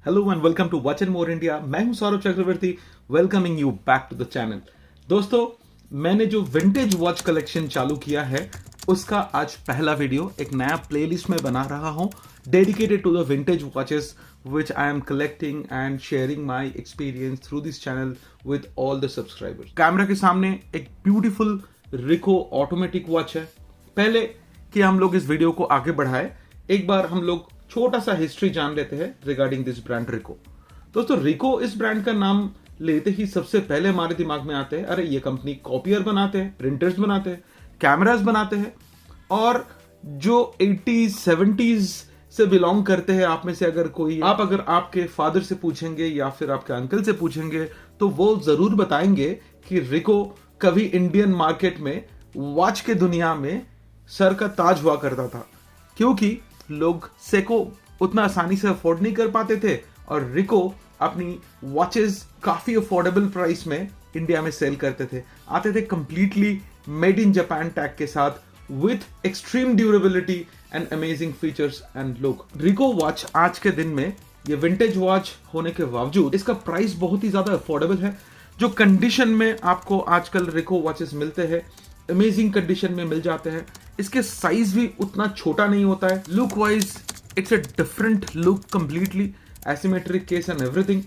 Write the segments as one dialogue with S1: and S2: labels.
S1: Hello and welcome to watch and more India. मैं हूं Saurabh Chakraborty, welcoming you back to the channel. दोस्तों, मैंने जो विंटेज वॉच कलेक्शन चालू किया है उसका आज पहला वीडियो एक नया प्लेलिस्ट में बना रहा हूं, dedicated to the vintage watches which I am collecting and sharing my experience through this channel with all the subscribers। Camera के सामने एक ब्यूटीफुल रिको ऑटोमेटिक वॉच है। पहले कि हम लोग इस वीडियो को आगे बढ़ाए, एक बार हम लोग छोटा सा हिस्ट्री जान लेते हैं रिगार्डिंग दिस ब्रांड रिको। दोस्तों, रिको इस ब्रांड का नाम लेते ही सबसे पहले हमारे दिमाग में आते हैं, अरे ये कंपनी कॉपियर बनाते हैं, प्रिंटर्स बनाते हैं, कैमरास बनाते हैं। और जो 80s 70s से बिलोंग करते हैं आप में से अगर कोई, अगर आपके फादर से पूछेंगे या फिर आपके अंकल से पूछेंगे तो वो जरूर बताएंगे कि रिको कभी इंडियन मार्केट में वॉच के दुनिया में सर का ताज हुआ करता था, क्योंकि लोग सेको उतना आसानी से अफोर्ड नहीं कर पाते थे और रिको अपनी वॉचेस काफी अफोर्डेबल प्राइस में इंडिया में सेल करते थे। आते थे completely made in Japan tag के साथ with extreme durability and amazing features and look. Ricoh watch आज के दिन में ये विंटेज वॉच होने के बावजूद इसका प्राइस बहुत ही ज्यादा अफोर्डेबल है। जो कंडीशन में आपको आजकल रिको वॉचेस मिलते हैं, अमेजिंग कंडीशन में मिल जाते हैं। इसके साइज भी उतना छोटा नहीं होता है। Look wise it's a different look, completely asymmetric case and everything.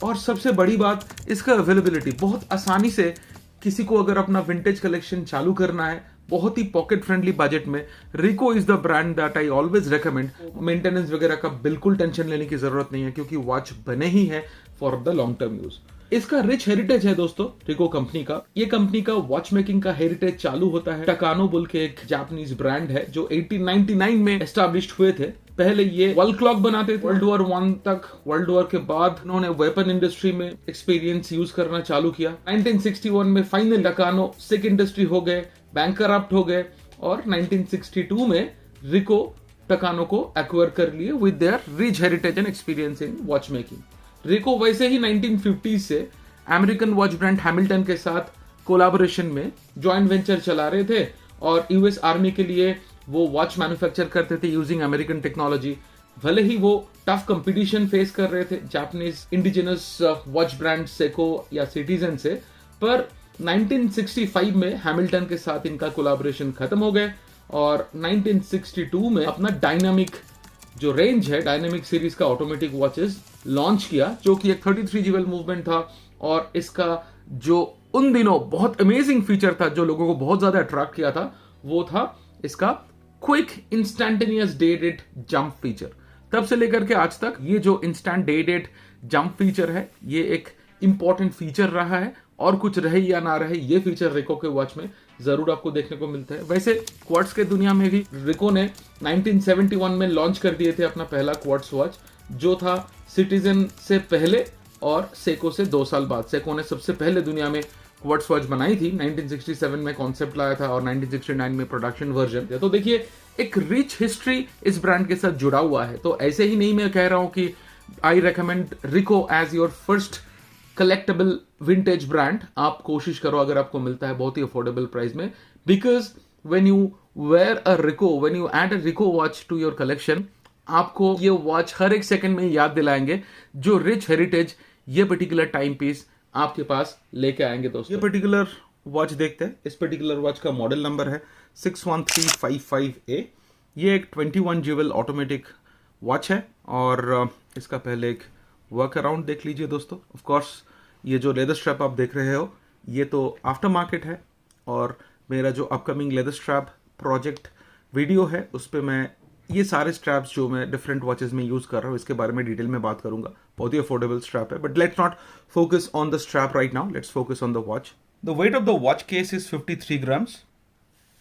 S1: और सबसे बड़ी बात, इसका अवेलेबिलिटी बहुत आसानी से किसी को अगर अपना विंटेज कलेक्शन चालू करना है बहुत ही पॉकेट फ्रेंडली बजट में, Ricoh is the brand that I always recommend. Maintenance वगैरह का बिल्कुल टेंशन लेने की जरूरत नहीं है, क्योंकि वॉच बने ही है for the long term use. इसका रिच हेरिटेज है दोस्तों रिको कंपनी का। ये कंपनी का वॉच मेकिंग का हेरिटेज चालू होता है टकानो बुल के एक जापानीज ब्रांड है जो 1899 में एस्टैब्लिश्ड हुए थे। पहले ये वॉल क्लॉक बनाते थे, वर्ल्ड वॉर 1 तक। वर्ल्ड वॉर के बाद उन्होंने वेपन इंडस्ट्री में एक्सपीरियंस यूज करना चालू किया। 1961 में फाइनल टकानो सिक इंडस्ट्री हो गए, बैंकरप्ट हो गए, और 1962 में रिको टकानो को एक्वायर कर लिए with their rich heritage and experience in watch making. Ricoh वैसे ही 1950s से अमेरिकन वॉच ब्रांड हैमिल्टन के साथ कोलैबोरेशन में जॉइंट वेंचर चला रहे थे और यूएस आर्मी के लिए वो वॉच मैन्युफैक्चर करते थे यूजिंग अमेरिकन टेक्नोलॉजी। भले ही वो टफ कंपटीशन फेस कर रहे थे Japanese indigenous watch brand Seiko या सिटीजन से, पर 1965 में हैमिल्टन के साथ इनका कोलैबोरेशन खत्म हो गए और 1962 में अपना डायनामिक जो रेंज है, डायनामिक सीरीज का ऑटोमेटिक वॉचेस लॉन्च किया, जो कि एक 33 जीवेल मूवमेंट था। और इसका जो उन दिनों बहुत अमेजिंग फीचर था जो लोगों को बहुत ज्यादा अट्रैक्ट किया था, वो था इसका quick instantaneous day date jump feature. तब से लेकर के आज तक ये जो instant day date jump feature है, ये एक इंपॉर्टेंट फीचर रहा है। और कुछ रहे या ना रहे, ये फीचर रिको के वॉच में जरूर आपको देखने को मिलता है। वैसे क्वार्ट्स के दुनिया में भी रिको ने 1971 में लॉन्च कर दिए थे अपना पहला क्वार्ट्स वॉच, जो था सिटीजन से पहले और सेको से 2 साल बाद। सेको ने सबसे पहले दुनिया में क्वार्ट्स वॉच बनाई थी, 1967 में कॉन्सेप्ट लाया था और 1969 में प्रोडक्शन वर्जन। तो देखिए, एक रिच हिस्ट्री इस ब्रांड के साथ जुड़ा हुआ है। तो ऐसे ही नहीं मैं कह रहा हूं कि I recommend Ricoh as your first collectible vintage brand. आप कोशिश करो अगर आपको मिलता है बहुत ही अफोर्डेबल प्राइस में, because when you wear a Ricoh, when you add a Ricoh watch to your collection, आपको ये वॉच हर एक सेकंड में याद दिलाएंगे जो रिच हेरिटेज ये पर्टिकुलर टाइम पीस आपके पास लेके आएंगे। दोस्तों, ये पर्टिकुलर वॉच देखते हैं। इस पर्टिकुलर वॉच का मॉडल नंबर है 61355A। ये एक 21 ज्यूवेल ऑटोमेटिक वॉच है और इसका पहले एक वर्क अराउंड देख लीजिए दोस्तों। ऑफ कोर्स ये जो लेदर स्ट्रैप आप देख रहे हो, ये तो आफ्टर मार्केट है, और मेरा जो upcoming leather strap project video है उस पर मैं ये सारे स्ट्रैप्स जो मैं डिफरेंट वॉचेस में यूज कर रहा हूँ इसके बारे में डिटेल में बात करूंगा। बहुत ही अफोर्डेबल स्ट्रैप है, but let's not focus on the strap right now, let's focus on the watch. The weight of the watch case is 53 grams।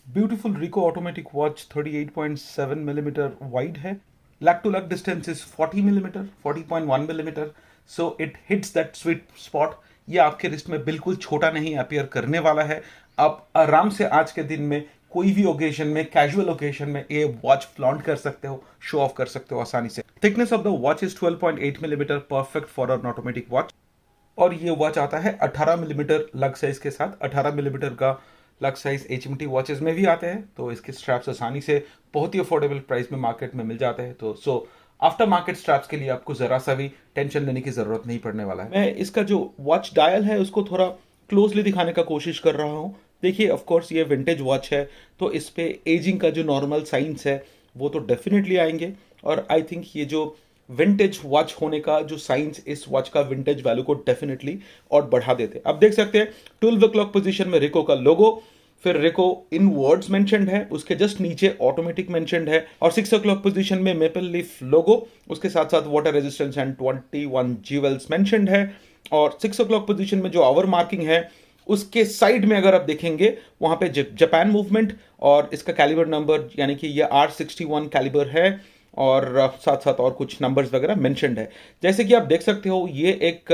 S1: Beautiful Ricoh automatic watch 38.7 millimeter wide है। Lug to lug distance is 40 millimeter, 40.1 millimeter, so it hits that sweet spot. ये आपके wrist में बिल्कुल छोटा नहीं appear करने वाला है। आप आराम से आज के दिन में कोई भी ओकेजन में, कैजुअल ओकेजन में ये वॉच फ्लॉन्ट कर सकते हो, शो ऑफ कर सकते हो आसानी से। Thickness of the watch is 12.8 millimeter, perfect for an automatic watch. और ये वॉच आता है 18 millimeter लग साइज के साथ। 18 millimeter का लग साइज HMT वॉचेस में भी आते हैं, तो इसके स्ट्रैप्स आसानी से बहुत ही अफोर्डेबल प्राइस में मार्केट में मिल जाते हैं। तो आफ्टर मार्केट स्ट्रैप्स के लिए आपको जरा सा भी टेंशन लेने की जरूरत नहीं पड़ने वाला है। मैं इसका जो वॉच डायल है उसको थोड़ा क्लोजली दिखाने का कोशिश कर रहा हूँ। देखिए ऑफ कोर्स ये विंटेज वॉच है तो इस पे एजिंग का जो नॉर्मल साइंस है वो तो डेफिनेटली आएंगे, और आई थिंक ये जो विंटेज वॉच होने का जो साइंस इस वॉच का विंटेज वैल्यू को डेफिनेटली और बढ़ा देते। अब देख सकते हैं 12 o'clock पोजीशन में रिको का लोगो, फिर रिको इन वर्ड्स मेंशन्ड है, उसके जस्ट नीचे ऑटोमेटिक मेंशन्ड है, और 6 o'clock पोजीशन में मेपल लीफ लोगो, उसके साथ साथ water resistance and 21 Jules mentioned है। और 6 o'clock पोजीशन में जो आवर मार्किंग है उसके साइड में अगर आप देखेंगे वहां पे जापान मूवमेंट और इसका कैलिबर नंबर यानी कि ये R61 कैलिबर है, और साथ साथ और कुछ नंबर्स वगैरह मेंशन्ड है। जैसे कि आप देख सकते हो ये एक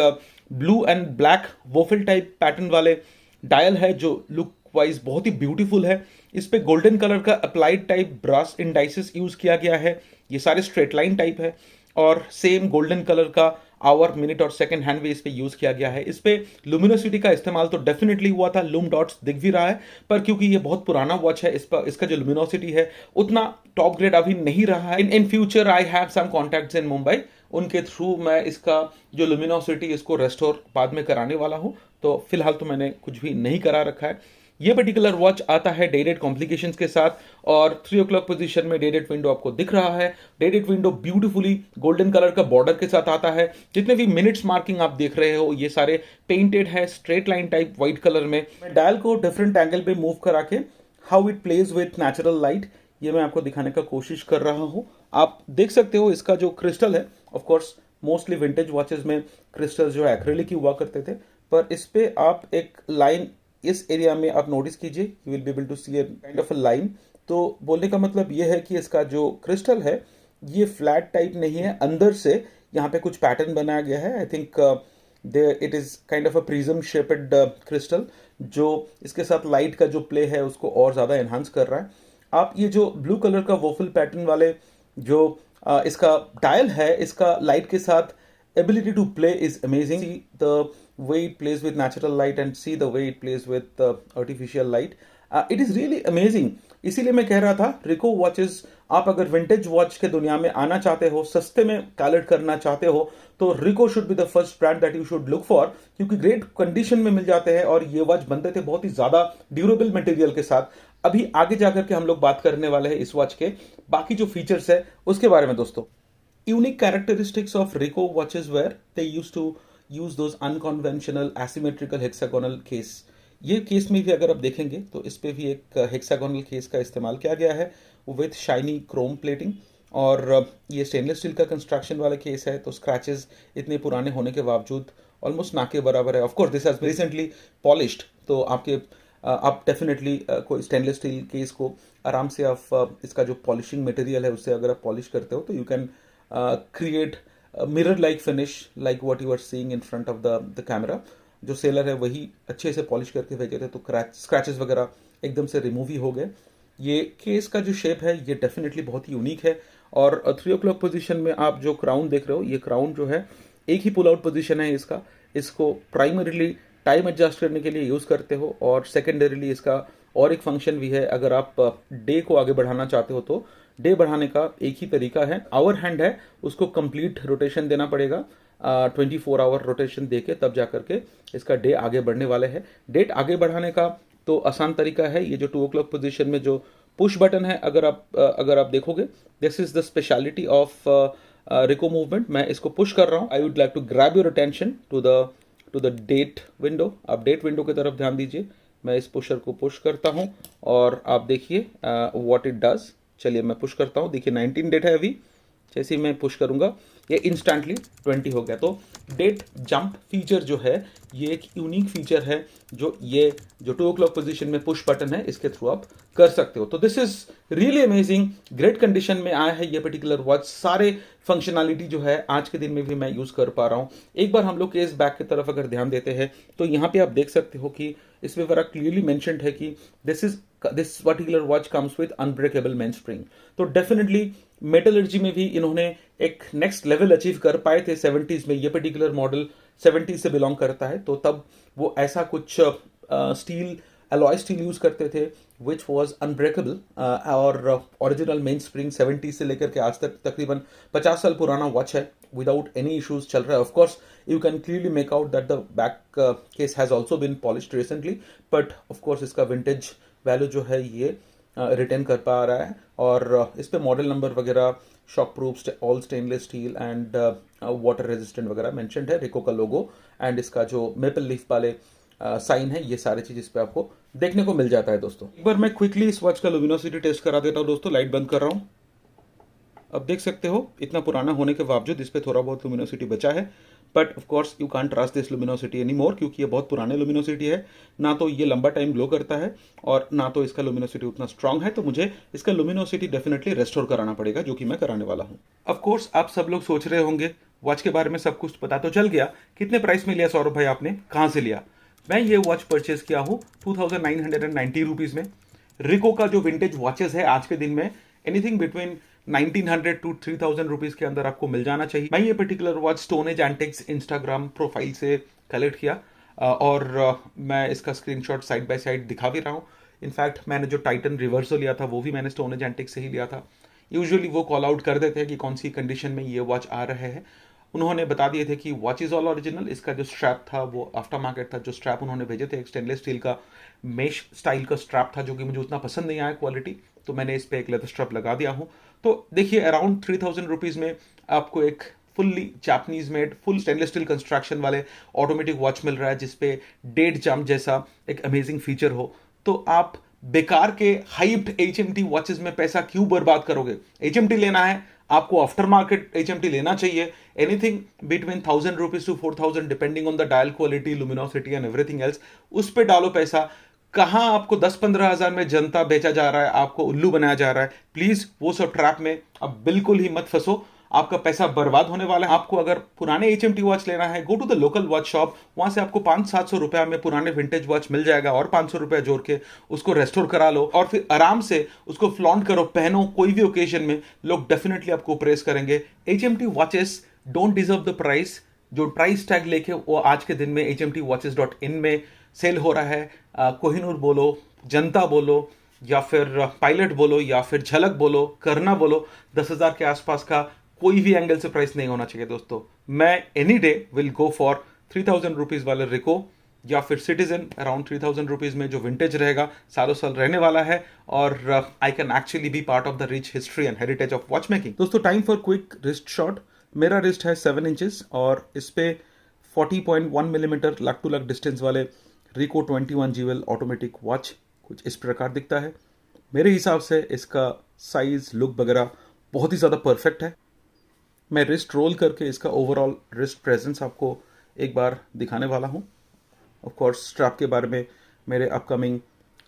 S1: blue and black waffle type pattern वाले डायल है जो लुक वाइज बहुत ही ब्यूटीफुल है। इस पे गोल्डन कलर का applied type brass indices use किया गया है, ये सारे स्ट्रेट लाइन टाइप है, और सेम गोल्डन कलर का आवर मिनट और सेकंड हैंड भी इस पे यूज किया गया है। इस पे लुमिनोसिटी का इस्तेमाल तो डेफिनेटली हुआ था, लूम डॉट्स दिख भी रहा है, पर क्योंकि ये बहुत पुराना वॉच है इस पर इसका जो लुमिनोसिटी है उतना टॉप ग्रेड अभी नहीं रहा है। In future I have some contacts in Mumbai, उनके थ्रू मैं इसका जो लुमिनोसिटी इसको रेस्टोर बाद में कराने वाला हूं, तो फिलहाल तो मैंने कुछ भी नहीं करा रखा है। ये पर्टिकुलर वॉच आता है डे डेट कॉम्प्लिकेशंस के साथ, और 3 o'clock पोजीशन में डे डेट विंडो आपको दिख रहा है। Day date window beautifully golden colour का बॉर्डर के साथ आता है। जितने भी मिनट्स मार्किंग आप देख रहे हो ये सारे पेंटेड है straight line type white colour में। मैं डायल को डिफरेंट एंगल पे मूव करा के how it plays with natural light ये मैं आपको दिखाने का कोशिश कर रहा हूं। आप देख सकते हो इसका जो क्रिस्टल है, of course mostly vintage watches में क्रिस्टल जो एक्रिलिक ही हुआ करते थे, पर इस पे आप एक लाइन इस एरिया में आप नोटिस कीजिए, you will be able to see a kind of a line. तो बोलने का मतलब ये है कि इसका जो क्रिस्टल है ये फ्लैट टाइप नहीं है, अंदर से यहाँ पे कुछ पैटर्न बनाया गया है। I think it is kind of a prism shaped crystal जो इसके साथ लाइट का जो प्ले है उसको और ज्यादा एनहांस कर रहा है। आप ये जो ब्लू कलर का वोफल पैटर्न वाले जो इसका डायल है इसका लाइट के साथ ability to play is amazing. See the way it plays with natural light and see the way it plays with artificial light. It is really amazing. इसीलिए मैं कह रहा था रिको वॉचेस आप अगर विंटेज वॉच के दुनिया में आना चाहते हो, सस्ते में कलेक्ट करना चाहते हो, तो Ricoh should be the first brand that you should look for, क्योंकि ग्रेट कंडीशन में मिल जाते हैं और ये वॉच बनते थे बहुत ही ज्यादा ड्यूरेबल मटेरियल के साथ। अभी आगे जाकर के हम लोग बात करने वाले हैं इस वॉच के बाकी जो फीचर्स है उसके बारे में। दोस्तों unique characteristics of Ricoh watches were they used to use those unconventional asymmetrical hexagonal case. ये केस में भी अगर आप देखेंगे तो इस पे भी एक हेक्सागोनल केस का इस्तेमाल किया गया है विथ शाइनी क्रोम प्लेटिंग, और ये स्टेनलेस स्टील का कंस्ट्रक्शन वाला केस है, तो स्क्रैचेस इतने पुराने होने के बावजूद ऑलमोस्ट ना के बराबर है। Of course this has been recently polished, तो आप डेफिनेटली कोई स्टेनलेस स्टील केस को आराम से आप इसका जो पॉलिशिंग मटेरियल है उससे अगर आप पॉलिश करते हो तो you can create a mirror like finish like what you are seeing in front of the camera. जो सेलर है वही अच्छे से पॉलिश करके भेजे थे, तो स्क्रैचेस वगैरह एकदम से रिमूव ही हो गए। ये केस का जो शेप है ये डेफिनेटली बहुत ही यूनिक है, और 3 o'clock पोजीशन में आप जो क्राउन देख रहे हो ये क्राउन जो है एक ही पुल आउट पोजीशन है इसका, इसको प्राइमरीली टाइम एडजस्ट करने के लिए यूज करते हो, और सेकेंडरीली इसका और एक फंक्शन भी है। अगर आप डे को आगे बढ़ाना चाहते हो तो डे बढ़ाने का एक ही तरीका है, आवर हैंड है उसको कंप्लीट रोटेशन देना पड़ेगा, 24 आवर रोटेशन देके तब जाकर के इसका डे आगे बढ़ने वाले है। डेट आगे बढ़ाने का तो आसान तरीका है, ये जो 2 o'clock पोजीशन में जो पुश बटन है अगर आप देखोगे, this is the speciality of Ricoh movement. मैं इसको पुश कर रहा हूँ, I would like to grab your attention to the date window. आप डेट विंडो की तरफ ध्यान दीजिए, मैं इस पुशर को पुश करता हूँ और आप देखिए व्हाट इट डज। चलिए मैं पुश करता हूँ, देखिए 19 डेट है अभी, जैसे ही मैं पुश करूंगा ये इंस्टेंटली 20 हो गया। तो डेट जंप फीचर जो है ये एक यूनिक फीचर है जो 2 o'clock पोजीशन में पुश बटन है इसके थ्रू आप कर सकते हो। तो this is really amazing, great condition में आया है ये पर्टिकुलर वॉच, सारे फंक्शनैलिटी जो है आज के दिन में भी मैं यूज कर पा रहा हूँ। एक बार हम लोग केस बैक की तरफ अगर ध्यान देते हैं तो यहाँ पे आप देख सकते हो कि इसमें बड़ा क्लियरली मेंशन्ड है कि this particular watch comes with unbreakable main spring. तो डेफिनेटली मेटलर्जी में भी इन्होंने एक नेक्स्ट लेवल अचीव कर पाए थे 70s में। ये पर्टिकुलर मॉडल 70s से बिलोंग करता है, तो तब वो ऐसा कुछ स्टील एलॉय स्टील यूज करते थे विच वॉज अनब्रेकेबल, और ओरिजिनल मेन स्प्रिंग 70 से लेकर के आज तक तकरीबन 50 साल पुराना वॉच है, विदाउट एनी इश्यूज चल रहा है. Of course you can clearly make out that the back case has also been polished recently, but of course इसका विंटेज वैल्यू जो है ये रिटेन कर पा रहा है. और इस पे मॉडल नंबर वगैरह, shock proof, all stainless steel and water resistant वगैरह मेंशन्ड है. रिको का लोगो एंड इसका जो मेपल लीफ वाले साइन है, ये सारी चीज इस पे आपको देखने को मिल जाता है. दोस्तों एक बार मैं क्विकली इस वॉच का लुमिनोसिटी टेस्ट करा देता हूँ. दोस्तों लाइट बंद कर रहा हूँ. अब देख सकते हो इतना पुराना होने के बावजूद इस पे थोड़ा बहुत लुमिनोसिटी बचा है, but of course you can't trust this luminosity any more, क्योंकि ये बहुत पुराने लुमिनोसिटी है. ना तो ये लंबा टाइम ग्लो करता है और ना तो इसका लुमिनोसिटी उतना स्ट्रांग है. तो मुझे इसका लुमिनोसिटी डेफिनेटली रेस्टोर कराना पड़ेगा, जो कि मैं कराने वाला हूँ. ऑफ कोर्स आप सब लोग सोच रहे होंगे वॉच के बारे में सब कुछ पता तो चल गया, कितने प्राइस में लिया सौरभ भाई आपने, कहाँ से लिया? मैं ये वॉच परचेज किया हूँ 2990 रुपीज में. रिको का जो विंटेज वॉचेस है आज के दिन में एनीथिंग बिटवीन 1900 टू 3000 रुपीज के अंदर आपको मिल जाना चाहिए. मैं ये particular watch stone age antics Instagram profile से कलेक्ट किया और मैं इसका स्क्रीनशॉट साइड बाय साइड दिखा भी रहा हूँ. इनफैक्ट मैंने जो टाइटन रिवर्सो लिया था वो भी मैंने स्टोन एज एंटिक्स से ही लिया था. यूजुअली वो कॉल आउट कर देते हैं कि कौन सी कंडीशन में ये वॉच आ रहे हैं. उन्होंने बता दिए थे कि वॉच इज ऑल ओरिजिनल. इसका जो स्ट्रैप था वो आफ्टर मार्केट था. जो स्ट्रैप उन्होंने भेजे थे एक स्टेनलेस स्टील का मेश स्टाइल का स्ट्रैप था, जो कि मुझे उतना पसंद नहीं आया क्वालिटी, तो मैंने इस पे एक लेदर स्ट्रैप लगा दिया हूँ. तो देखिए अराउंड 3000 रुपीज में आपको एक fully Japanese made full stainless steel construction वाले ऑटोमेटिक वॉच मिल रहा है, जिसपे डेट जंप जैसा एक अमेजिंग फीचर हो. तो आप बेकार के हाइप्ड HMT वॉचेस में पैसा क्यों बर्बाद करोगे? HMT लेना है आपको, आफ्टर मार्केट HMT लेना चाहिए. Anything between 1000 rupees to 4000 depending on the dial quality, luminosity and everything else. उस पे डालो पैसा. कहां आपको 10-15 हजार में जनता बेचा जा रहा है, आपको उल्लू बनाया जा रहा है. प्लीज वो सब ट्रैप में अब बिल्कुल ही मत फंसो, आपका पैसा बर्बाद होने वाला है. आपको अगर पुराने HMT वॉच लेना है, go to the local watch shop. वहां से आपको 500-700 रुपया में पुराने विंटेज वॉच मिल जाएगा और 500 रुपया जोड़ के उसको रेस्टोर करा लो और फिर आराम से उसको फ्लॉन्ट करो, पहनो कोई भी ओकेजन में. लोग डेफिनेटली आपको प्रेस करेंगे. HMT watches don't deserve the price. जो प्राइस टैग लेके वो आज के दिन में HMTwatches.in में सेल हो रहा है. कोहिनूर बोलो, जनता बोलो, या फिर पायलट बोलो, या फिर झलक बोलो, करना बोलो, 10,000 के आसपास का कोई भी एंगल से प्राइस नहीं होना चाहिए. दोस्तों मैं any day will go for 3000 rupees वाले रिको या फिर सिटीजन अराउंड 3000 रुपीज में, जो विंटेज रहेगा, सालों साल रहने वाला है. और I can actually be part of the rich history and heritage of watch making. दोस्तों time for quick wrist shot. मेरा रिस्ट है 7 इंचेस और इस पे 40.1 millimetre lug to lug distance वाले रिको 21 GL ऑटोमेटिक वॉच कुछ इस प्रकार दिखता है. मेरे हिसाब से इसका साइज, लुक वगैरह बहुत ही ज़्यादा परफेक्ट है. मैं रिस्ट रोल करके इसका ओवरऑल रिस्ट प्रेजेंस आपको एक बार दिखाने वाला हूँ. ऑफ कोर्स स्ट्रैप के बारे में मेरे अपकमिंग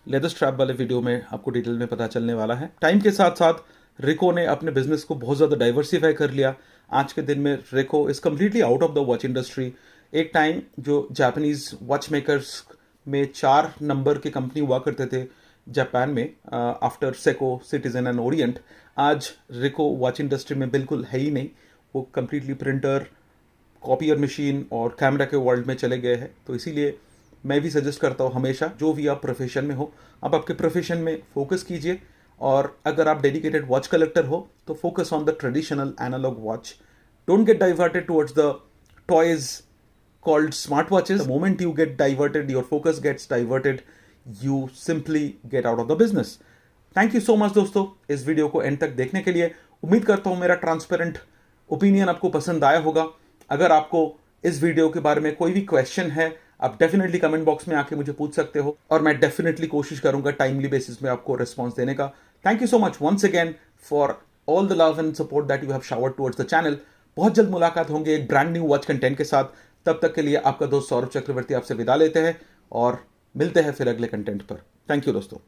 S1: लेदर स्ट्रैप वाले वीडियो में आपको डिटेल में पता चलने वाला है. टाइम के साथ साथ रिको ने अपने बिजनेस को बहुत ज़्यादा डाइवर्सिफाई कर लिया. आज के दिन में Ricoh is completely out of the watch industry. एक टाइम जो जापानीज वॉच मेकर्स में 4 नंबर के कंपनी हुआ करते थे जापान में, after Seiko, citizen and Orient, आज रिको वॉच इंडस्ट्री में बिल्कुल है ही नहीं. वो कम्प्लीटली प्रिंटर, कॉपियर मशीन और कैमरा के वर्ल्ड में चले गए हैं. तो इसीलिए मैं भी सजेस्ट करता हूँ हमेशा, जो भी आप प्रोफेशन में हो, आप आपके प्रोफेशन में फोकस कीजिए. और अगर आप डेडिकेटेड वॉच कलेक्टर हो तो focus on the traditional analogue watch. Don't get diverted towards the toys called smartwatches. The moment you get diverted, your focus gets diverted, you simply get out of the business. Thank you so much दोस्तों इस video को and तक देखने के लिए. उम्मीद करता हूँ मेरा ट्रांसपेरेंट ओपिनियन आपको पसंद आया होगा. अगर आपको इस वीडियो के बारे में कोई भी क्वेश्चन है, आप डेफिनेटली कमेंट बॉक्स में आके मुझे पूछ सकते हो और मैं डेफिनेटली कोशिश करूंगा टाइमली बेसिस में आपको रिस्पॉन्स देने का. Thank you so much once again for all the love and support that you have showered towards the channel. बहुत जल्द मुलाकात होंगे एक ब्रांड न्यू वॉच कंटेंट के साथ. तब तक के लिए आपका दोस्त सौरभ चक्रवर्ती आपसे विदा लेते हैं और मिलते हैं फिर अगले कंटेंट पर. थैंक यू दोस्तों.